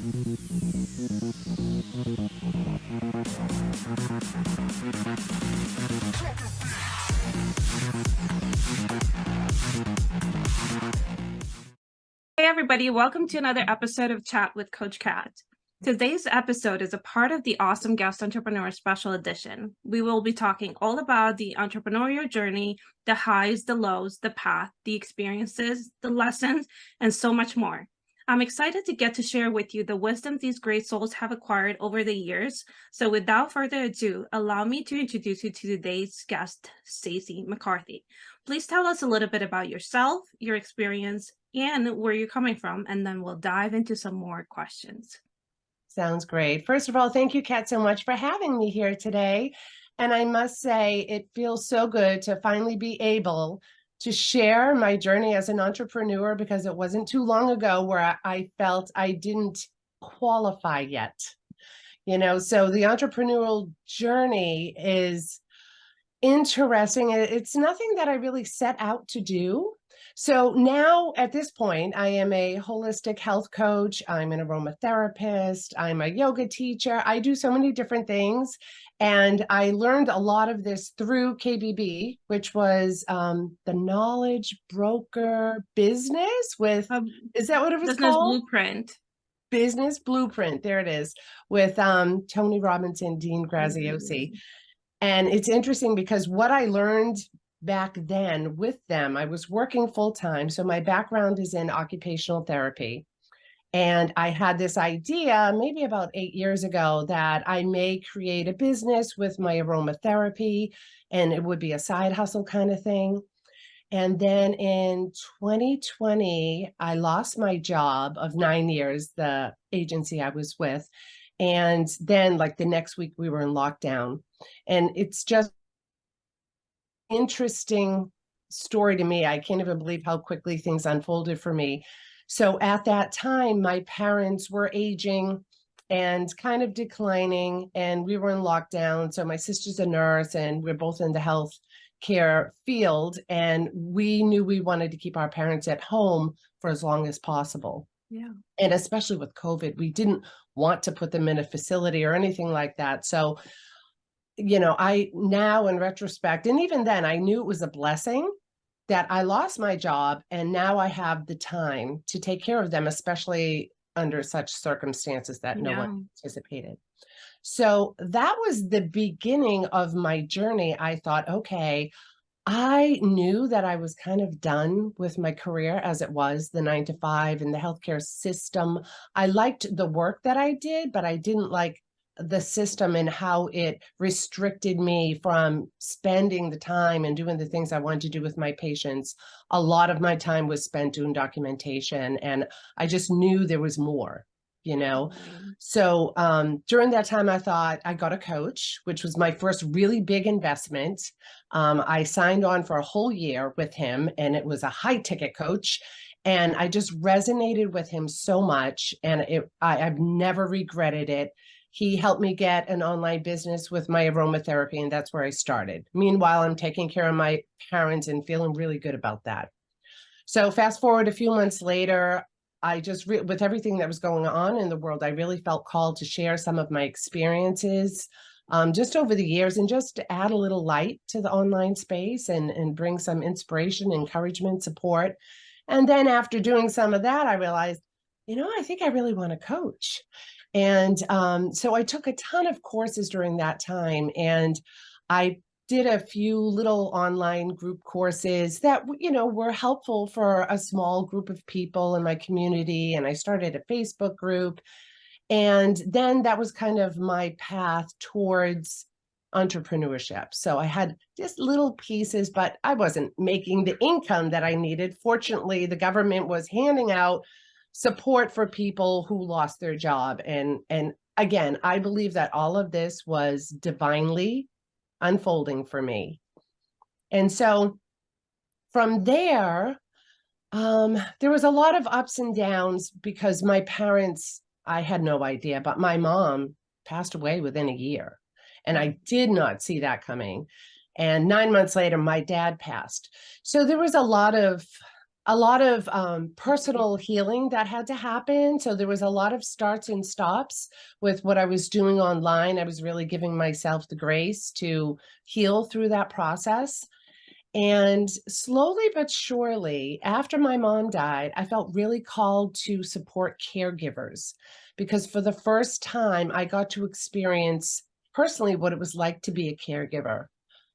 Hey everybody, welcome to another episode of Chat with Coach Kat. Today's episode is a part of the Awesome Guest Entrepreneur Special Edition. We will be talking all about the entrepreneurial journey, the highs, the lows, the path, the experiences, the lessons, and so much more. I'm excited to get to share with you the wisdom these great souls have acquired over the years. So without further ado, allow me to introduce you to today's guest, Stacey McCarthy. Please tell us a little bit about yourself, your experience, and where you're coming from, and then we'll dive into some more questions. Sounds great. First of all, thank you, Kat, so much for having me here today. And I must say, it feels so good to finally be able to share my journey as an entrepreneur, because it wasn't too long ago where I felt I didn't qualify yet. So the entrepreneurial journey is interesting. It's nothing that I really set out to do. So now at this point, I am a holistic health coach. I'm an aromatherapist. I'm a yoga teacher. I do so many different things. And I learned a lot of this through KBB, which was the Knowledge Broker Business with, is that what it was Business called? Blueprint. Business Blueprint. There it is, with Tony Robinson, Dean Graziosi. And it's interesting because what I learned back then with them, I was working full time. So my background is in occupational therapy. And I had this idea maybe about 8 years ago that I may create a business with my aromatherapy, and it would be a side hustle kind of thing. And then in 2020, I lost my job of 9 years, the agency I was with. And then like the next week we were in lockdown. And it's just interesting story to me. I can't even believe how quickly things unfolded for me. So at that time, my parents were aging and kind of declining, and we were in lockdown. So my sister's a nurse, and we're both in the health care field. And we knew we wanted to keep our parents at home for as long as possible. Yeah. And especially with COVID, we didn't want to put them in a facility or anything like that. So, I now in retrospect, and even then, I knew it was a blessing that I lost my job, and now I have the time to take care of them, especially under such circumstances that no one anticipated. So that was the beginning of my journey. I thought, okay, I knew that I was kind of done with my career as it was, the 9 to 5 in the healthcare system. I liked the work that I did, but I didn't like the system and how it restricted me from spending the time and doing the things I wanted to do with my patients. A lot of my time was spent doing documentation, and I just knew there was more. So during that time, I thought I got a coach, which was my first really big investment. I signed on for a whole year with him, and it was a high ticket coach. And I just resonated with him so much, and I've never regretted it. He helped me get an online business with my aromatherapy, and that's where I started. Meanwhile, I'm taking care of my parents and feeling really good about that. So fast forward a few months later, I just, with everything that was going on in the world, I really felt called to share some of my experiences just over the years, and just to add a little light to the online space and bring some inspiration, encouragement, support. And then after doing some of that, I realized, I think I really want to coach. And so I took a ton of courses during that time, and I did a few little online group courses that, were helpful for a small group of people in my community. And I started a Facebook group. And then that was kind of my path towards entrepreneurship. So I had just little pieces, but I wasn't making the income that I needed. Fortunately, the government was handing out support for people who lost their job. And again, I believe that all of this was divinely unfolding for me. And so from there was a lot of ups and downs, because my parents, I had no idea, but my mom passed away within a year, and I did not see that coming. And 9 months later, my dad passed. So there was a lot of a lot of personal healing that had to happen. So there was a lot of starts and stops with what I was doing online. I was really giving myself the grace to heal through that process. And slowly but surely, after my mom died, I felt really called to support caregivers because for the first time, I got to experience personally what it was like to be a caregiver.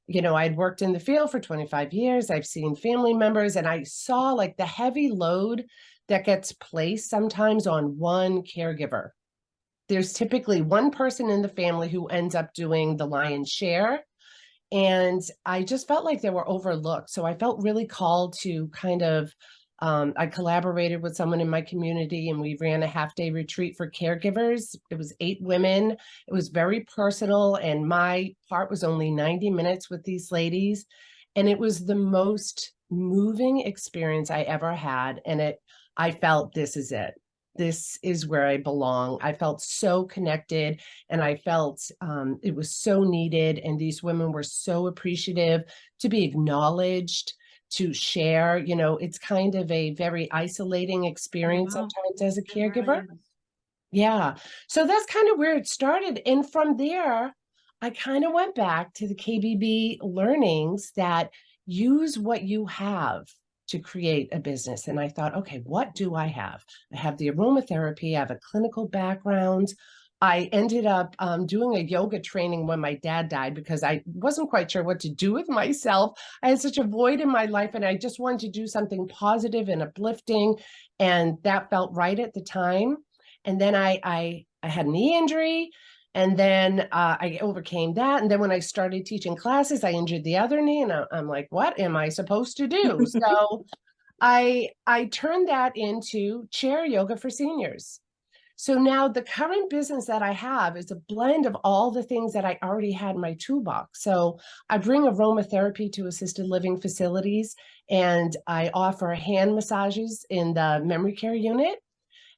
You know, I'd worked in the field for 25 years. I've seen family members, and I saw like the heavy load that gets placed sometimes on one caregiver. There's typically one person in the family who ends up doing the lion's share. And I just felt like they were overlooked. So I felt really called to kind of, I collaborated with someone in my community and we ran a half-day retreat for caregivers. It was 8 women. It was very personal. And my part was only 90 minutes with these ladies. And it was the most moving experience I ever had. And I felt this is it. This is where I belong. I felt so connected and I felt it was so needed. And these women were so appreciative to be acknowledged, to share. You know, it's kind of a very isolating experience Wow. sometimes as a It really caregiver. is. Yeah. So that's kind of where it started. And from there, I kind of went back to the KBB learnings that use what you have to create a business. And I thought, okay, what do I have? I have the aromatherapy, I have a clinical background. I ended up doing a yoga training when my dad died because I wasn't quite sure what to do with myself. I had such a void in my life and I just wanted to do something positive and uplifting. And that felt right at the time. And then I had a knee injury, and then I overcame that. And then when I started teaching classes, I injured the other knee, and I'm like, what am I supposed to do? So I turned that into chair yoga for seniors. So now the current business that I have is a blend of all the things that I already had in my toolbox. So I bring aromatherapy to assisted living facilities, and I offer hand massages in the memory care unit.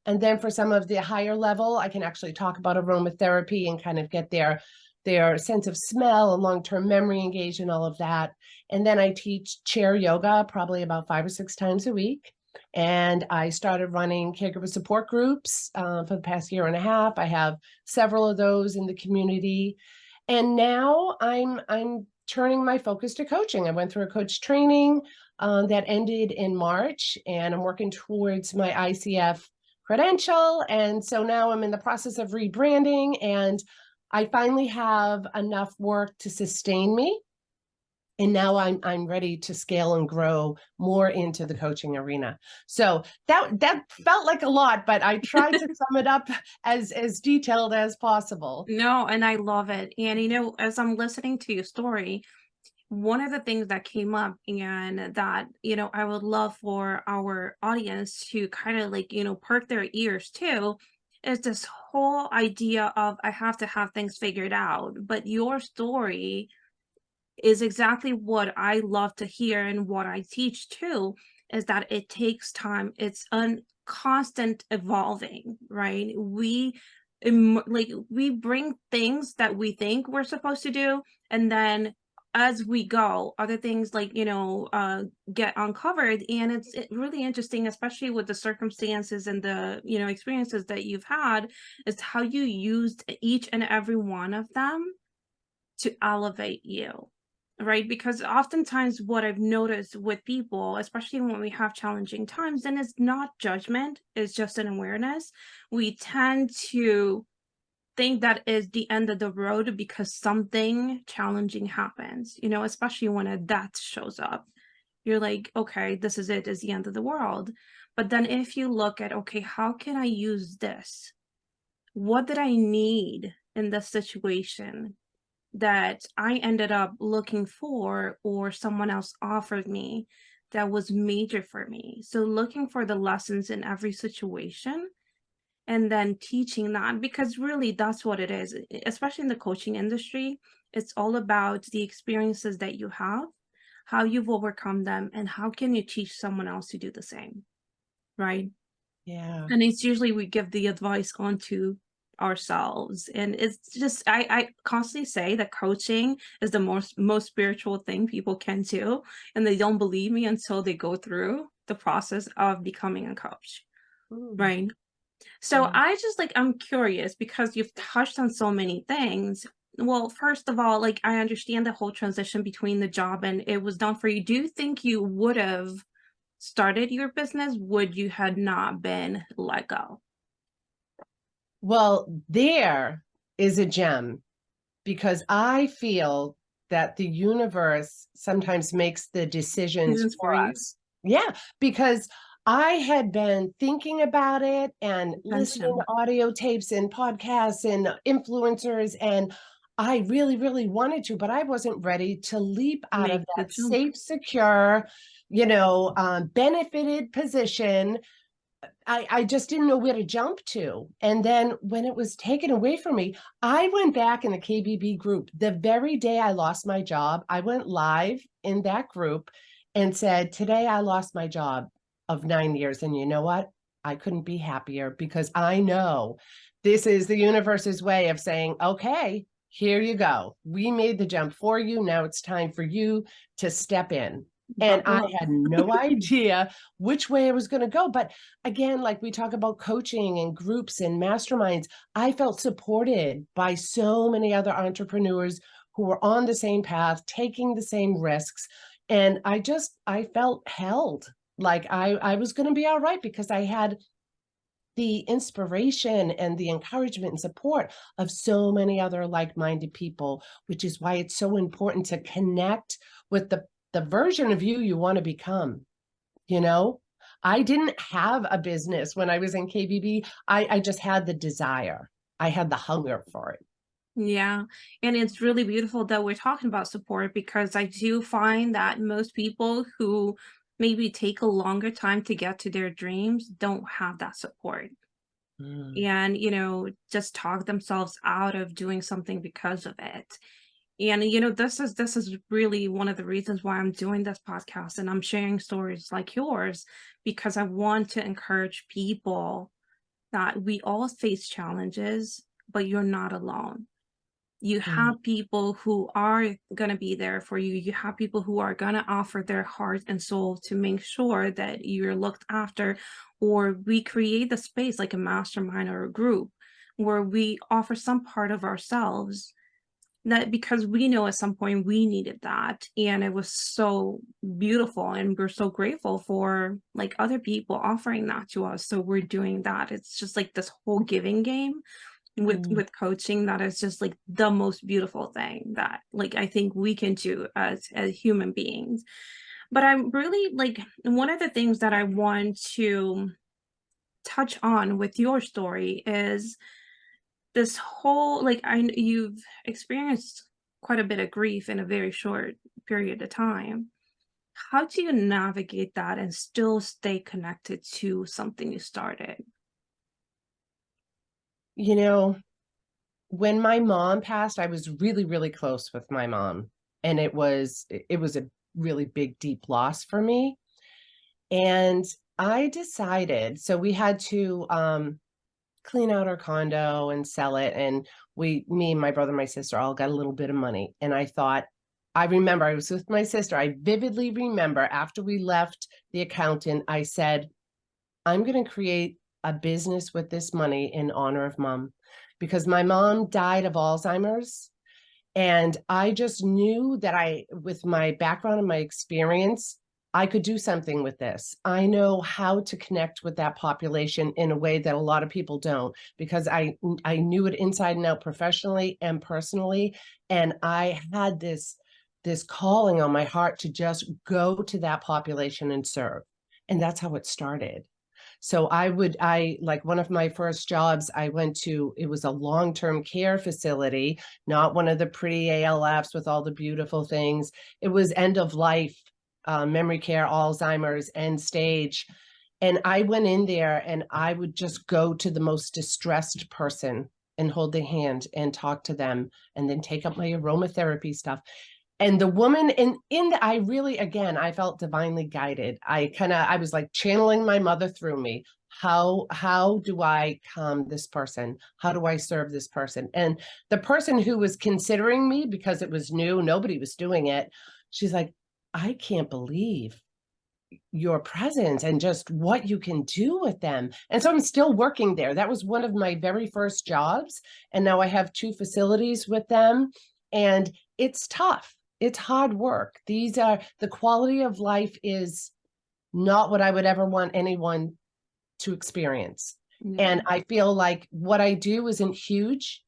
And then for some of the higher level, I can actually talk about aromatherapy and kind of get their sense of smell and long-term memory engaged and all of that. And then I teach chair yoga probably about 5 or 6 times a week. And I started running caregiver support groups for the past year and a half. I have several of those in the community. And now I'm turning my focus to coaching. I went through a coach training that ended in March, and I'm working towards my ICF credential. And so now I'm in the process of rebranding, and I finally have enough work to sustain me. And now I'm ready to scale and grow more into the coaching arena. So that felt like a lot, but I tried to sum it up as detailed as possible. No, and I love it. And as I'm listening to your story, one of the things that came up and that, I would love for our audience to kind of like, perk their ears too, is this whole idea of I have to have things figured out. But your story is exactly what I love to hear and what I teach too, is that it takes time. It's a constant evolving, right? We bring things that we think we're supposed to do, and then as we go, other things like get uncovered. And it's really interesting, especially with the circumstances and the experiences that you've had, is how you used each and every one of them to elevate you, right? Because oftentimes what I've noticed with people, especially when we have challenging times, and it's not judgment, it's just an awareness, we tend to think that is the end of the road because something challenging happens, especially when a death shows up. You're like, okay, this is it, is the end of the world. But then if you look at, okay, how can I use this? What did I need in this situation that I ended up looking for or someone else offered me that was major for me? So looking for the lessons in every situation and then teaching that, because really that's what it is, especially in the coaching industry. It's all about the experiences that you have, how you've overcome them, and how can you teach someone else to do the same, right? Yeah. And it's usually we give the advice onto ourselves. And it's just, I constantly say that coaching is the most spiritual thing people can do. And they don't believe me until they go through the process of becoming a coach. Mm, Right. So yeah. I just like, I'm curious because you've touched on so many things. Well, first of all, like I understand the whole transition between the job and it was done for you. Do you think you would have started your business would you had not been let go? Well, there is a gem because I feel that the universe sometimes makes the decisions Reasons for for you? us. Yeah, because I had been thinking about it and listening Attention. to audio tapes and podcasts and influencers, and I really, really wanted to, but I wasn't ready to leap out of Make the that jump. safe, secure, benefited position. I just didn't know where to jump to. And then when it was taken away from me, I went back in the KBB group. The very day I lost my job, I went live in that group and said, today I lost my job of 9 years. And you know what? I couldn't be happier because I know this is the universe's way of saying, okay, here you go. We made the jump for you. Now it's time for you to step in. And I Buckle up. had no idea which way I was going to go. But again, like we talk about coaching and groups and masterminds, I felt supported by so many other entrepreneurs who were on the same path, taking the same risks. And I felt held like I was going to be all right because I had the inspiration and the encouragement and support of so many other like-minded people, which is why it's so important to connect with the version of you want to become. You know, I didn't have a business when I was in KBB. I just had the desire. I had the hunger for it. Yeah. And it's really beautiful that we're talking about support because I do find that most people who maybe take a longer time to get to their dreams don't have that support. Mm, And, just talk themselves out of doing something because of it. And, this is really one of the reasons why I'm doing this podcast and I'm sharing stories like yours, because I want to encourage people that we all face challenges, but you're not alone. You mm, have people who are going to be there for you. You have people who are going to offer their heart and soul to make sure that you're looked after. Or we create the space like a mastermind or a group where we offer some part of ourselves that because we know at some point we needed that. And it was so beautiful. And we're so grateful for like other people offering that to us. So we're doing that. It's just like this whole giving game with mm, with coaching that is just like the most beautiful thing that like I think we can do as human beings. But I'm really like one of the things that I want to touch on with your story is this whole like you've experienced quite a bit of grief in a very short period of time. How do you navigate that and still stay connected to something you started? you know, when my mom passed, I was really, really close with my mom. And it was a really big, deep loss for me. And I decided, so we had to clean out our condo and sell it. And me and my brother and my sister all got a little bit of money. And I thought, I remember I was with my sister. I vividly remember after we left the accountant, I said, I'm going to create a business with this money in honor of mom because my mom died of Alzheimer's. And I just knew that with my background and my experience, I could do something with this. I know how to connect with that population in a way that a lot of people don't, because I knew it inside and out professionally and personally. And I had this calling on my heart to just go to that population and serve. And that's how it started. So I like one of my first jobs I went to, it was a long-term care facility, not one of the pretty ALFs with all the beautiful things. It was end of life, memory care, Alzheimer's, end stage. And I went in there and I would just go to the most distressed person and hold their hand and talk to them and then take up my aromatherapy stuff. And the woman I really, again, I felt divinely guided. I was like channeling my mother through me. how do I calm this person? How do I serve this person? And the person who was considering me, because it was new, nobody was doing it, she's like, I can't believe your presence and just what you can do with them. And so I'm still working there. That was one of my very first jobs. And now I have 2 facilities with them. And it's tough. It's hard work. These are, the quality of life is not what I would ever want anyone to experience. Yeah. And I feel like what I do isn't huge,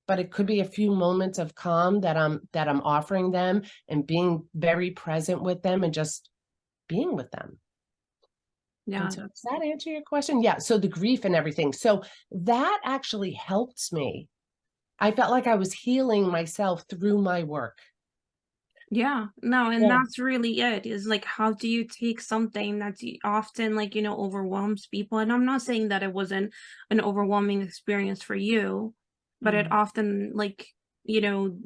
but it could be a few moments of calm that I'm offering them, and being very present with them and just being with them. Yeah, So does that answer your question? Yeah. So the grief and everything. So that actually helped me. I felt like I was healing myself through my work. yeah, no, and Yeah. that's really it, is like, how do you take something that's often like, overwhelms people? And I'm not saying that it wasn't an overwhelming experience for you, but it Mhm. often like,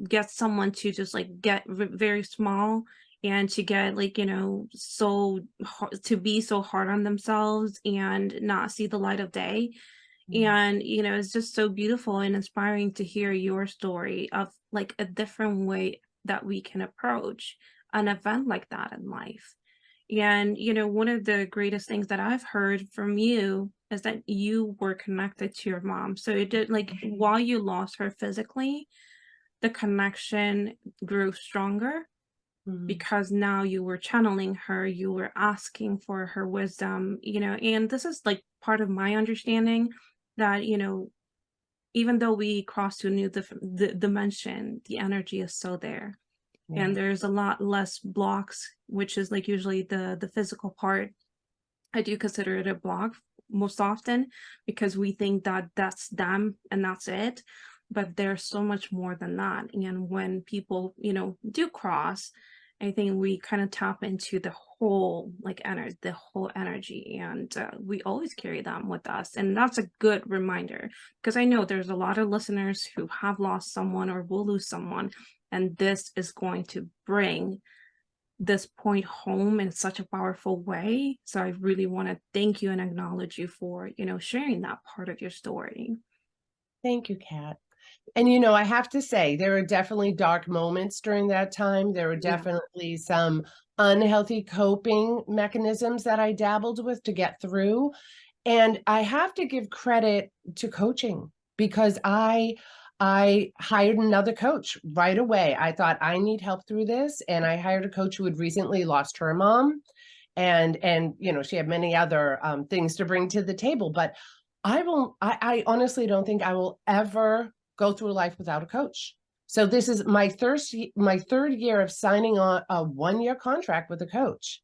gets someone to just like get very small, and to get like, so to be so hard on themselves and not see the light of day. Mhm. And it's just so beautiful and inspiring to hear your story of like a different way that we can approach an event like that in life. And one of the greatest things that I've heard from you is that you were connected to your mom. So it did, like, while you lost her physically, the connection grew stronger, Mhm. because now you were channeling her, you were asking for her wisdom. And this is like part of my understanding, that even though we cross to a new dimension, the energy is still there, and Yeah. there's a lot less blocks, which is like usually the physical part. I do consider it a block most often, because we think that that's them and that's it, but there's so much more than that. And when people do cross, I think we kind of tap into the whole like energy, and we always carry them with us. And that's a good reminder, because I know there's a lot of listeners who have lost someone or will lose someone, and this is going to bring this point home in such a powerful way. So I really want to thank you and acknowledge you for, sharing that part of your story. Thank you, Kat. And I have to say, there were definitely dark moments during that time. There were Yeah. definitely some unhealthy coping mechanisms that I dabbled with to get through. And I have to give credit to coaching, because I hired another coach right away. I thought, I need help through this, and I hired a coach who had recently lost her mom, and she had many other things to bring to the table. But I honestly don't think I will ever go through life without a coach. So this is my third year of signing on a 1-year contract with a coach,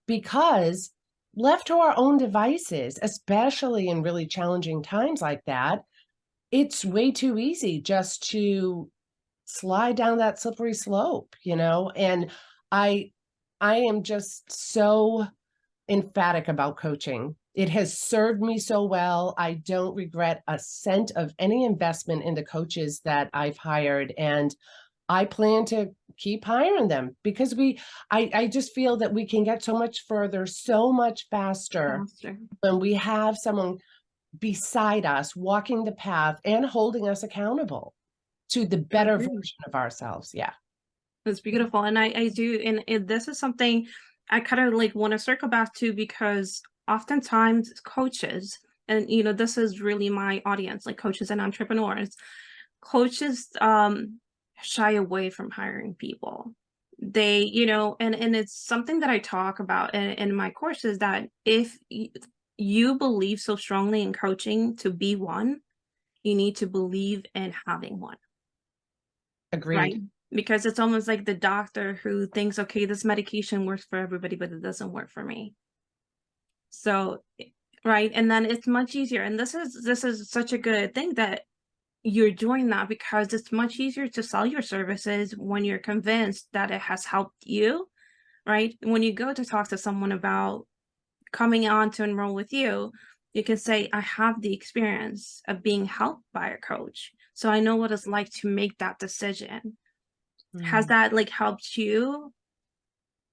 because left to our own devices, especially in really challenging times like that, it's way too easy just to slide down that slippery slope. And I I am just so emphatic about coaching. It has served me so well. I don't regret a cent of any investment in the coaches that I've hired. And I plan to keep hiring them, because I just feel that we can get so much further, so much faster, Foster. when we have someone beside us walking the path and holding us accountable to the better Agree. version of ourselves. Yeah. It's beautiful. And I do, and this is something I kind of like want to circle back to, because oftentimes coaches, and this is really my audience, like coaches and entrepreneurs, coaches shy away from hiring people. They, and it's something that I talk about in my courses, that if you believe so strongly in coaching to be one, you need to believe in having one. Right. Agreed. Because it's almost like the doctor who thinks, okay, this medication works for everybody, but it doesn't work for me. So, right. And then it's much easier. And this is such a good thing that you're doing that, because it's much easier to sell your services when you're convinced that it has helped you, right? When you go to talk to someone about coming on to enroll with you, you can say, I have the experience of being helped by a coach, so I know what it's like to make that decision. Has Mm. that like helped you?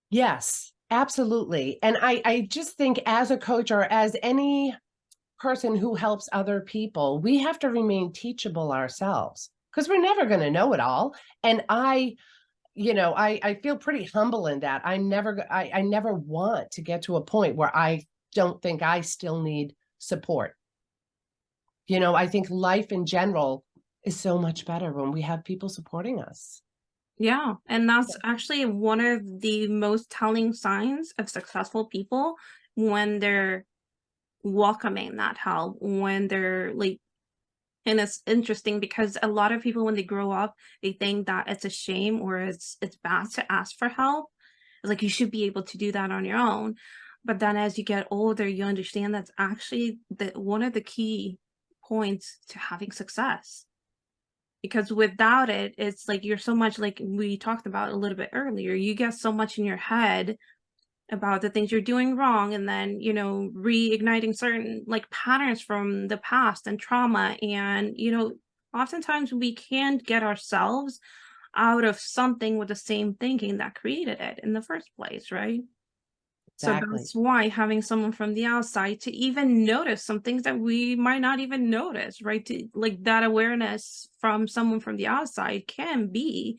Yes, absolutely. And I just think, as a coach, or as any person who helps other people, we have to remain teachable ourselves because we're never going to know it all. And I feel pretty humble in that. I never want to get to a point where I don't think I still need support. I think life in general is so much better when we have people supporting us. Yeah, and that's actually one of the most telling signs of successful people when they're welcoming that help, when they're like, and it's interesting because a lot of people when they grow up, they think that it's a shame or it's bad to ask for help. It's like you should be able to do that on your own. But then as you get older, you understand that's actually one of the key points to having success. Because without it, it's like you're so much like we talked about a little bit earlier, you get so much in your head about the things you're doing wrong and then, reigniting certain like patterns from the past and trauma. And, oftentimes we can't get ourselves out of something with the same thinking that created it in the first place, right? So Exactly. that's why having someone from the outside to even notice some things that we might not even notice, right? To, like that awareness from someone from the outside can be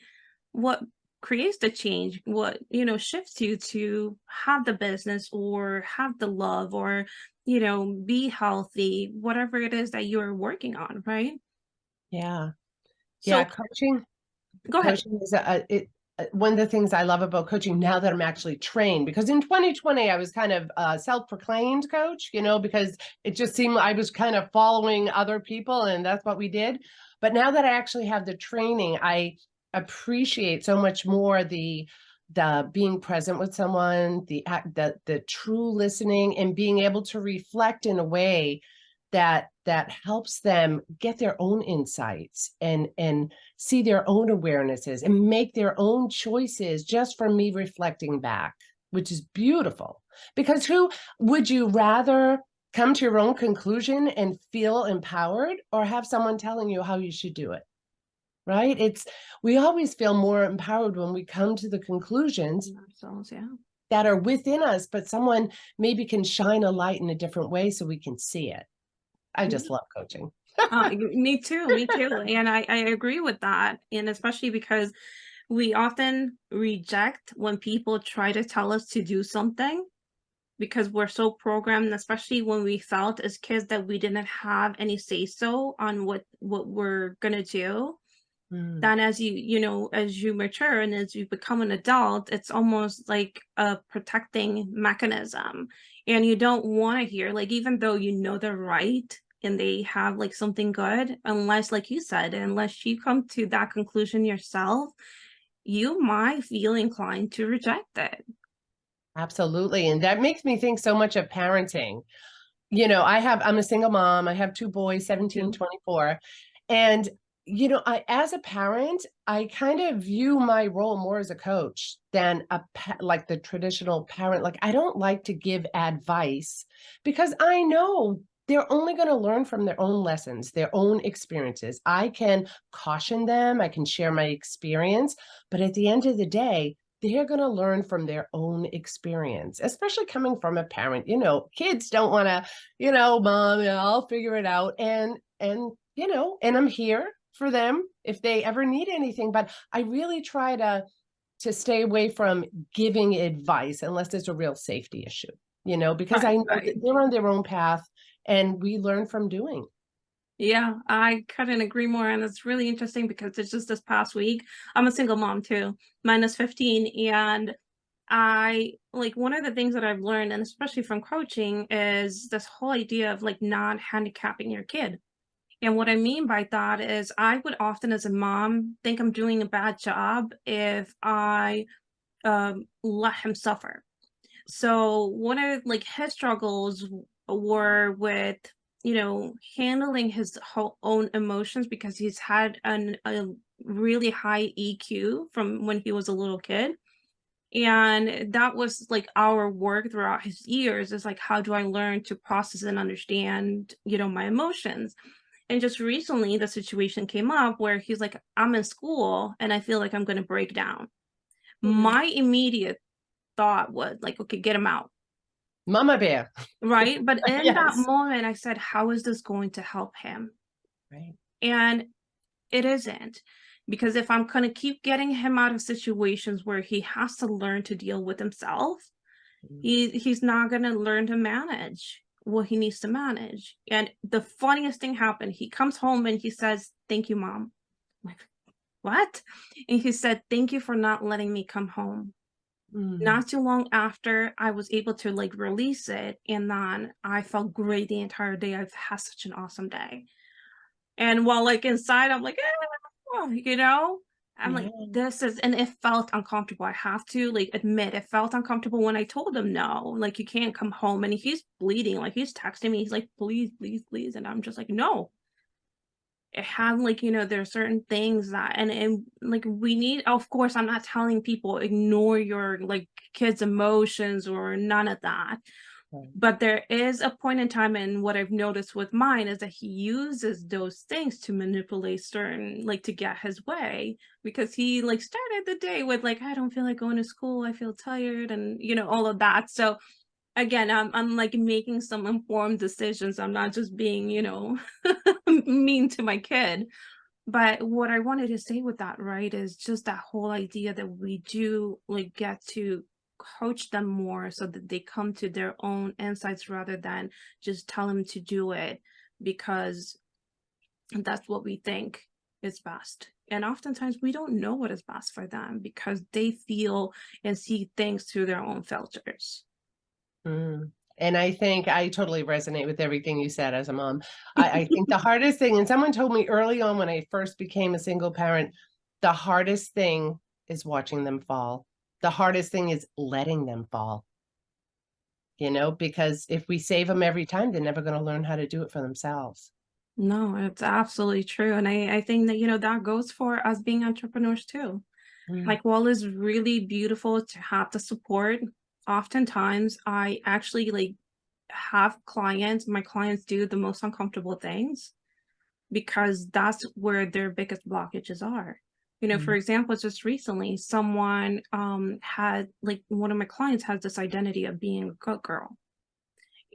what creates the change, what, shifts you to have the business or have the love or, be healthy, whatever it is that you're working on, right? Yeah. Yeah. So Coaching go ahead. Coaching is one of the things I love about coaching now that I'm actually trained, because in 2020 I was kind of a self-proclaimed coach, because it just seemed I was kind of following other people and that's what we did. But now that I actually have the training, I appreciate so much more the being present with someone, the true listening and being able to reflect in a way that helps them get their own insights and see their own awarenesses and make their own choices just from me reflecting back, which is beautiful. Because who would you rather come to your own conclusion and feel empowered or have someone telling you how you should do it? Right? We always feel more empowered when we come to the conclusions Ourselves, yeah. that are within us, but someone maybe can shine a light in a different way so we can see it. I just love coaching. Me too, me too. And I agree with that. And especially because we often reject when people try to tell us to do something because we're so programmed, especially when we felt as kids that we didn't have any say so on what we're gonna do. Mm, Then as you mature and as you become an adult, it's almost like a protecting mechanism. And you don't want to hear, like, even though they're right and they have like something good, unless, like you said, unless you come to that conclusion yourself, you might feel inclined to reject it. absolutely. And that makes me think so much of parenting. I'm a single mom. I have two boys, 17, Too. 24. And, as a parent, I kind of view my role more as a coach than like the traditional parent. Like, I don't like to give advice because I know they're only going to learn from their own lessons, their own experiences. I can caution them, I can share my experience, but at the end of the day, they're going to learn from their own experience, especially coming from a parent. Kids don't want to, mom, I'll figure it out. And I'm here for them if they ever need anything. But I really try to stay away from giving advice unless there's a real safety issue, because I Right, know that right. they're on their own path and we learn from doing. Yeah, I couldn't agree more. And it's really interesting because it's just this past week. I'm a single mom too, minus 15. And I like one of the things that I've learned, and especially from coaching, is this whole idea of like not handicapping your kid. And what I mean by that is I would often as a mom think I'm doing a bad job if I let him suffer. So one of like his struggles were with, handling his whole own emotions because he's had a really high EQ from when he was a little kid. And that was like our work throughout his years is like, how do I learn to process and understand, my emotions? And just recently, the situation came up where he's like, I'm in school and I feel like I'm going to break down. Mhm. My immediate thought was like, okay, get him out. Mama bear. right? But in that Yes. moment, I said, how is this going to help him? Right. And it isn't. Because if I'm going to keep getting him out of situations where he has to learn to deal with himself, Mm. he's not going to learn to manage what he needs to manage. And the funniest thing happened. He comes home and he says, "Thank you, Mom." I'm like, what? And he said, "Thank you for not letting me come home." Mm. Not too long after, I was able to like release it, and then I felt great the entire day. I've had such an awesome day. And while like inside, I'm like, you know, I'm like, Yeah. this is, and it felt uncomfortable. I have to like admit, it felt uncomfortable when I told him no, like you can't come home. And he's bleeding, like he's texting me, he's like, please, please, please. And I'm just like, no. It had like, there are certain things that, and like we need, of course, I'm not telling people ignore your like kids' emotions or none of that. Right. But there is a point in time, and what I've noticed with mine is that he uses those things to manipulate certain, like to get his way, because he like started the day with like, I don't feel like going to school, I feel tired, and all of that. So again, I'm like making some informed decisions. I'm not just being, mean to my kid. But what I wanted to say with that, right, is just that whole idea that we do like get to coach them more so that they come to their own insights rather than just tell them to do it because that's what we think is best. And oftentimes we don't know what is best for them because they feel and see things through their own filters. Mm. And I think I totally resonate with everything you said as a mom. I think the hardest thing, and someone told me early on when I first became a single parent, the hardest thing is watching them fall. The hardest thing is letting them fall, because if we save them every time, they're never going to learn how to do it for themselves. No, it's absolutely true. And I think that, that goes for us being entrepreneurs too. Mm. Like, while it's really beautiful to have the support, oftentimes I actually like have clients, my clients do the most uncomfortable things because that's where their biggest blockages are. For Mm. example, just recently, someone had like one of my clients has this identity of being a good girl.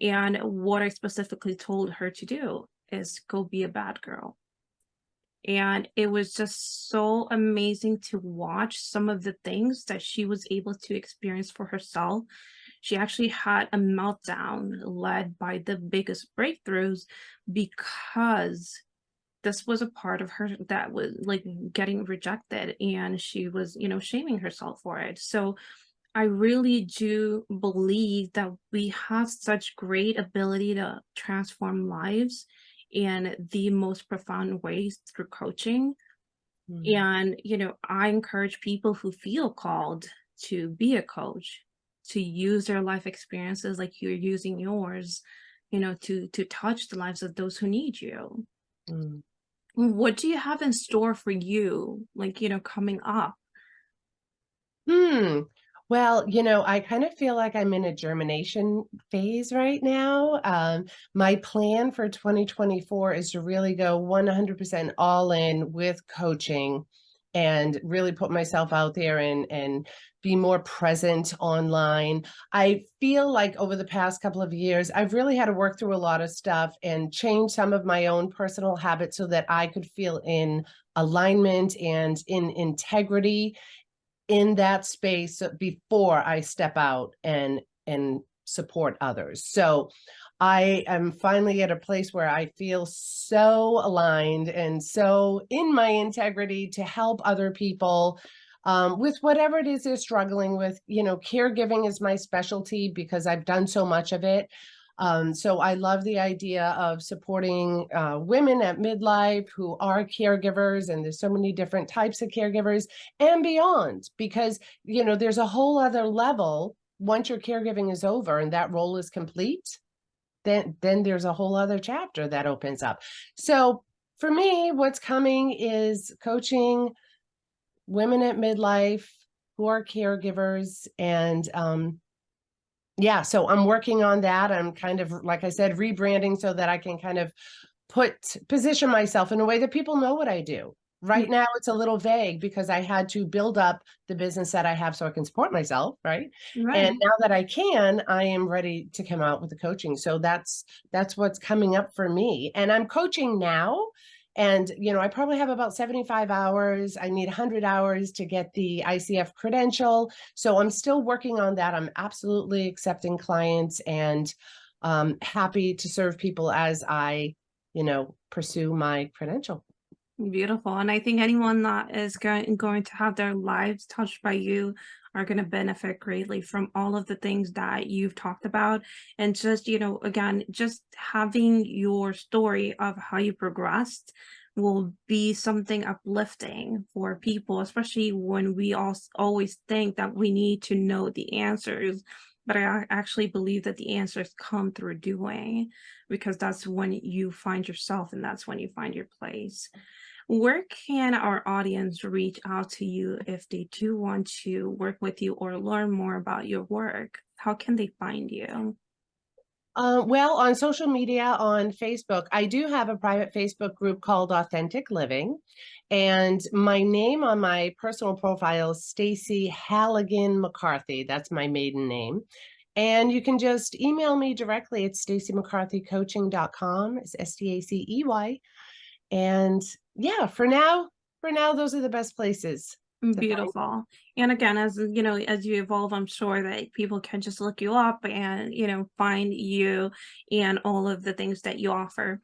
And what I specifically told her to do is go be a bad girl. And it was just so amazing to watch some of the things that she was able to experience for herself. She actually had a meltdown led by the biggest breakthroughs because this was a part of her that was like getting rejected, and she was, shaming herself for it. So I really do believe that we have such great ability to transform lives in the most profound ways through coaching. Mm. And, I encourage people who feel called to be a coach to use their life experiences like you're using yours, to touch the lives of those who need you. Mm. What do you have in store for you, like, coming up? Hmm. Well, I kind of feel like I'm in a germination phase right now. My plan for 2024 is to really go 100% all in with coaching and really put myself out there and be more present online. I feel like over the past couple of years, I've really had to work through a lot of stuff and change some of my own personal habits so that I could feel in alignment and in integrity in that space before I step out and support others. So I am finally at a place where I feel so aligned and so in my integrity to help other people with whatever it is they're struggling with. Caregiving is my specialty because I've done so much of it. So I love the idea of supporting women at midlife who are caregivers, and there's so many different types of caregivers and beyond, because, there's a whole other level once your caregiving is over and that role is complete, then there's a whole other chapter that opens up. So for me, what's coming is coaching women at midlife who are caregivers and yeah, so I'm working on that. I'm kind of, like I said, rebranding so that I can kind of position myself in a way that people know what I do. Right now, it's a little vague because I had to build up the business that I have so I can support myself, right? And Right. now that I can, I am ready to come out with the coaching. So that's what's coming up for me. And I'm coaching now. And, I probably have about 75 hours. I need 100 hours to get the ICF credential. So I'm still working on that. I'm absolutely accepting clients and happy to serve people as I, pursue my credential. Beautiful. And I think anyone that is going to have their lives touched by you are going to benefit greatly from all of the things that you've talked about. And just, again, just having your story of how you progressed will be something uplifting for people, especially when we always think that we need to know the answers. But I actually believe that the answers come through doing, because that's when you find yourself and that's when you find your place. Where can our audience reach out to you if they do want to work with you or learn more about your work? How can they find you? Well, on social media, on Facebook, I do have a private Facebook group called Authentic Living. And my name on my personal profile is Stacey Halligan McCarthy. That's my maiden name. And you can just email me directly at staceymccarthycoaching.com. It's STACEY. And yeah, for now, those are the best places to find. Beautiful. And again, as as you evolve, I'm sure that people can just look you up and, find you and all of the things that you offer.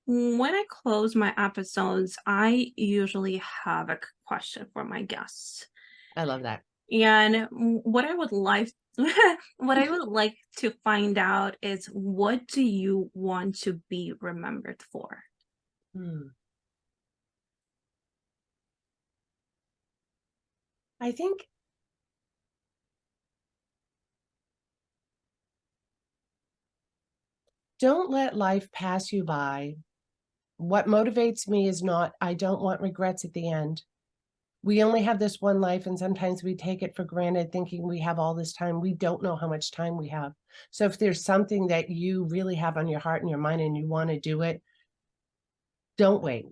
When I close my episodes, I usually have a question for my guests. I love that. And what I would like what I would like to find out is, what do you want to be remembered for? Hmm. I think don't let life pass you by. What motivates me is not, I don't want regrets at the end. We only have this one life, and sometimes we take it for granted thinking we have all this time. We don't know how much time we have. So if there's something that you really have on your heart and your mind and you want to do it, don't wait.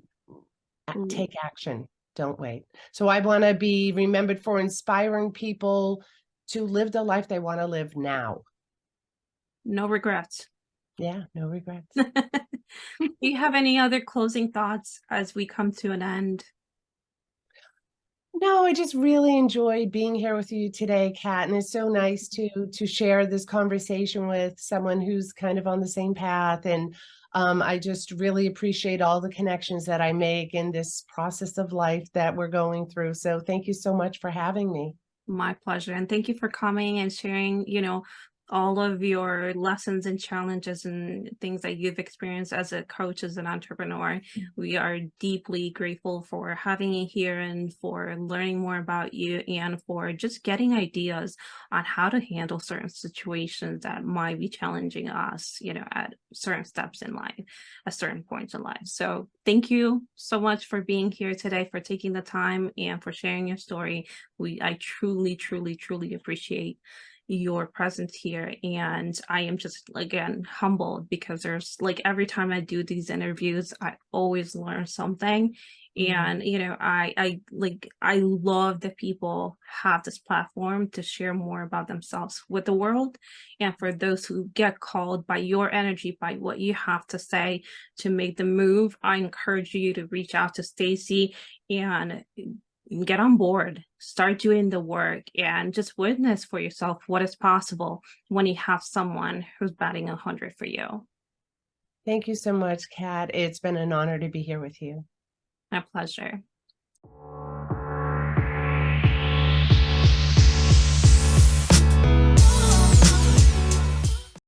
Mm, Take action. Don't wait. So I want to be remembered for inspiring people to live the life they want to live now. no regrets. Yeah, no regrets. Do you have any other closing thoughts as we come to an end? No, I just really enjoyed being here with you today, Kat, and it's so nice to share this conversation with someone who's kind of on the same path. And I just really appreciate all the connections that I make in this process of life that we're going through. So thank you so much for having me. My pleasure. And thank you for coming and sharing, all of your lessons and challenges and things that you've experienced as a coach, as an entrepreneur. We are deeply grateful for having you here and for learning more about you and for just getting ideas on how to handle certain situations that might be challenging us, at certain steps in life, at certain points in life. So thank you so much for being here today, for taking the time and for sharing your story. I truly, truly, truly appreciate your presence here. And I am just, again, humbled, because there's every time I do these interviews, I always learn something. And I love that people have this platform to share more about themselves with the world. And for those who get called by your energy, by what you have to say, to make the move, I encourage you to reach out to Stacey and get on board, start doing the work, and just witness for yourself what is possible when you have someone who's batting 100 for you. Thank you so much, Kat. It's been an honor to be here with you. My pleasure.